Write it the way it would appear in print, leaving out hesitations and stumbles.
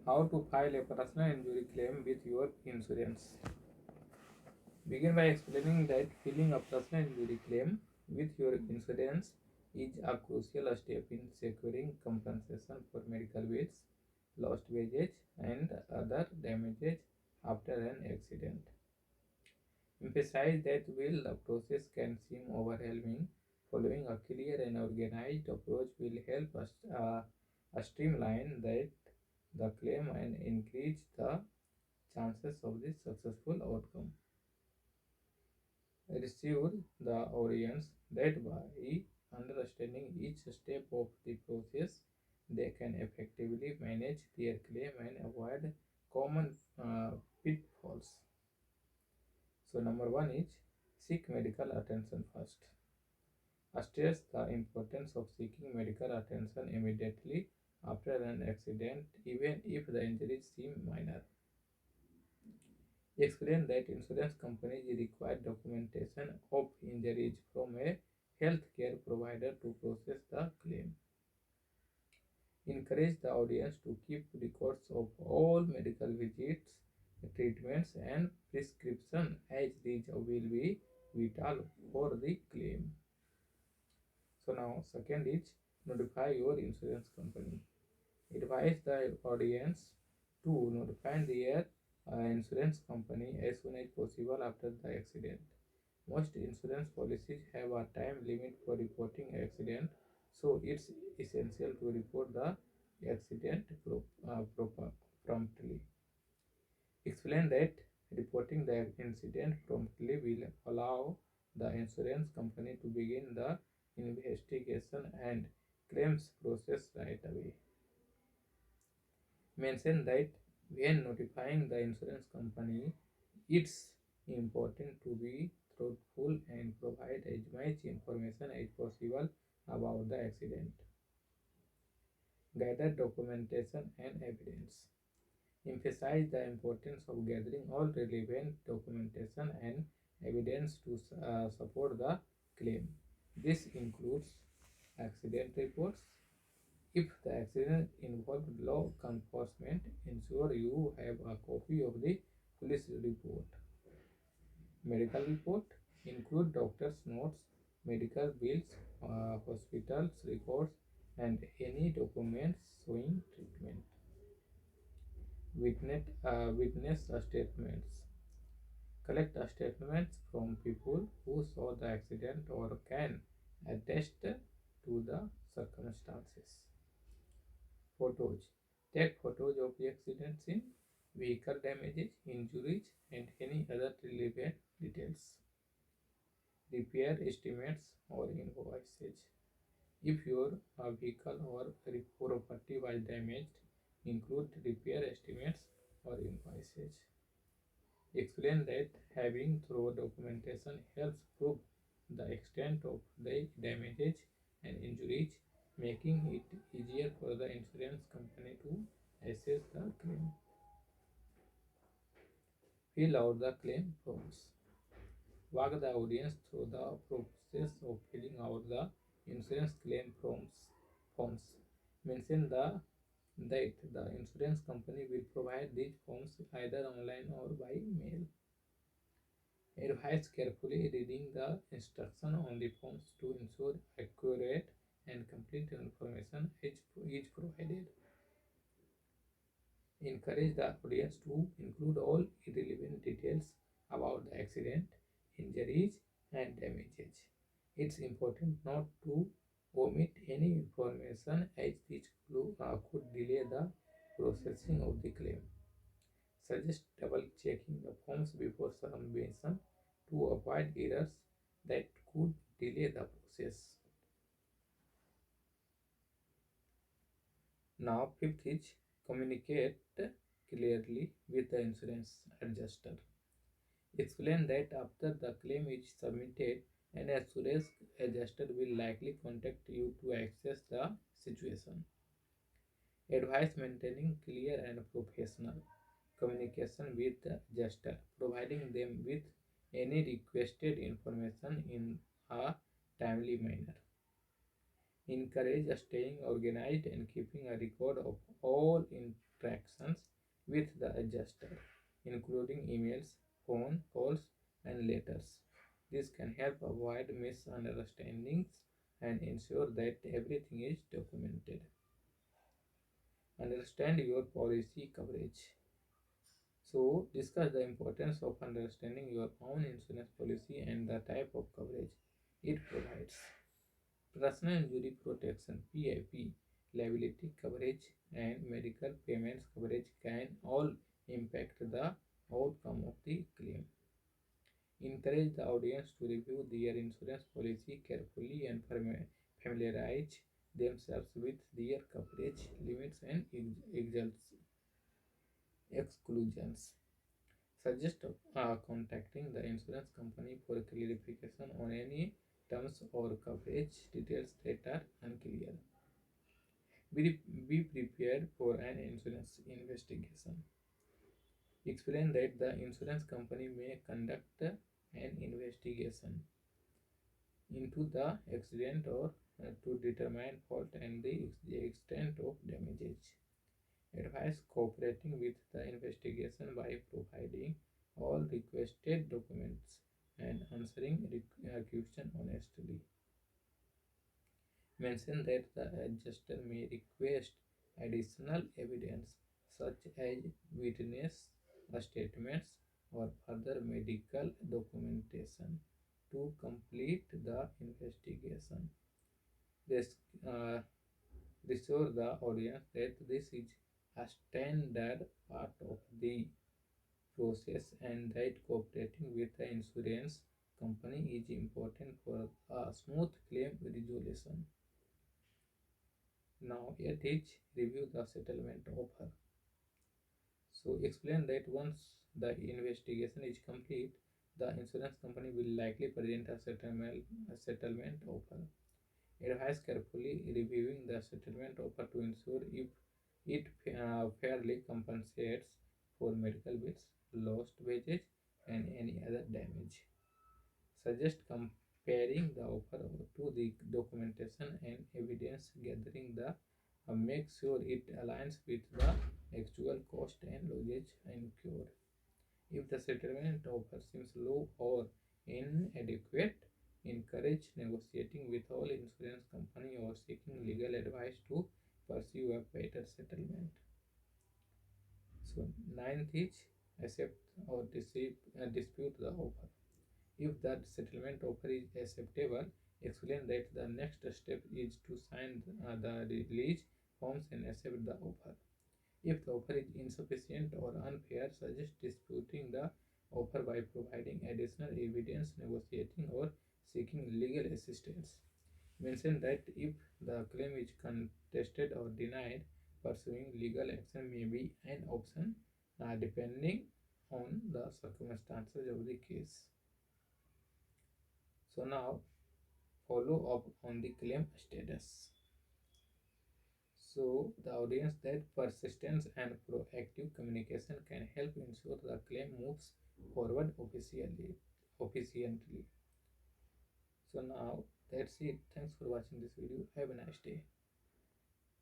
How to file a personal injury claim with your insurance. Begin by explaining that filing a personal injury claim with your insurance is a crucial step in securing compensation for medical bills, lost wages, and other damages after an accident. Emphasize that while the process can seem overwhelming, following a clear and organized approach will help us streamline the claim and increase the chances of the successful outcome. Reassure the audience that by understanding each step of the process, they can effectively manage their claim and avoid common pitfalls. So, number one is seek medical attention first. Stress the importance of seeking medical attention immediately after an accident, even if the injuries seem minor. Explain that insurance companies require documentation of injuries from a healthcare provider to process the claim. Encourage the audience to keep records of all medical visits, treatments, and prescription, as these will be vital for the claim. So now second is notify your insurance company. Advise the audience to notify their insurance company as soon as possible after the accident. Most insurance policies have a time limit for reporting accident, so it's essential to report the accident promptly. Explain that reporting the incident promptly will allow the insurance company to begin the investigation and claims process right away. Mention that when notifying the insurance company, it's important to be truthful and provide as much information as possible about the accident. Gather documentation and evidence. Emphasize the importance of gathering all relevant documentation and evidence to support the claim. This includes accident reports. If the accident involved law enforcement, ensure you have a copy of the police report. Medical report include doctor's notes, medical bills, hospital's records, and any documents showing treatment. Witness statements. Collect statements from people who saw the accident or can attest to the circumstances. Photos. Take photos of the accident scene, vehicle damages, injuries, and any other relevant details. Repair estimates or invoices. If your vehicle or property was damaged, include repair estimates or invoices. Explain that having thorough documentation helps prove the extent of the damages and injuries, making it easier for the insurance company to assess the claim. Fill out the claim forms. Walk the audience through the process of filling out the insurance claim forms. Mention that the insurance company will provide these forms either online or by mail. Advise carefully reading the instruction on the forms to ensure accurate and complete information is provided. Encourage the audience to include all irrelevant details about the accident, injuries, and damages. It's important not to omit any information as this could delay the processing of the claim. Suggest double checking the forms before submission to avoid errors that could delay the process. Now, fifth is communicate clearly with the insurance adjuster. Explain that after the claim is submitted, an insurance adjuster will likely contact you to assess the situation. Advise maintaining clear and professional communication with the adjuster, providing them with any requested information in a timely manner. Encourage staying organized and keeping a record of all interactions disaster, including emails, phone calls, and letters. This can help avoid misunderstandings and ensure that everything is documented. Understand your policy coverage. So, discuss the importance of understanding your own insurance policy and the type of coverage it provides. Personal injury protection (PIP), liability coverage, and medical payments coverage can all impact the outcome of the claim. Encourage the audience to review their insurance policy carefully and familiarize themselves with their coverage limits and exclusions. Suggest contacting the insurance company for clarification on any terms or coverage details that are unclear. Be prepared for an insurance investigation. Explain that the insurance company may conduct an investigation into the accident or to determine fault and the extent of damages. Advise cooperating with the investigation by providing all requested documents and answering questions honestly. Mention that the adjuster may request additional evidence such as witness statements or further medical documentation to complete the investigation. This reassure the audience that this is a standard part of the process and that cooperating with the insurance company is important for a smooth claim resolution. Now, yet each review the settlement offer. So, explain that once the investigation is complete, the insurance company will likely present a settlement offer. Advise carefully reviewing the settlement offer to ensure if it fairly compensates for medical bills, lost wages, and any other damage. Suggest comparing the offer to the documentation and evidence gathering the make sure it aligns with the actual cost and losses incurred. If the settlement offer seems low or inadequate, encourage negotiating with all insurance company or seeking legal advice to pursue a better settlement. So, ninth is accept or dispute the offer. If the settlement offer is acceptable, explain that the next step is to sign the release forms and accept the offer. If the offer is insufficient or unfair, suggest disputing the offer by providing additional evidence, negotiating, or seeking legal assistance. Mention that if the claim is contested or denied, pursuing legal action may be an option depending on the circumstances of the case. So now follow up on the claim status. So the audience that persistence and proactive communication can help ensure the claim moves forward efficiently. So now that's it. Thanks for watching this video. Have a nice day.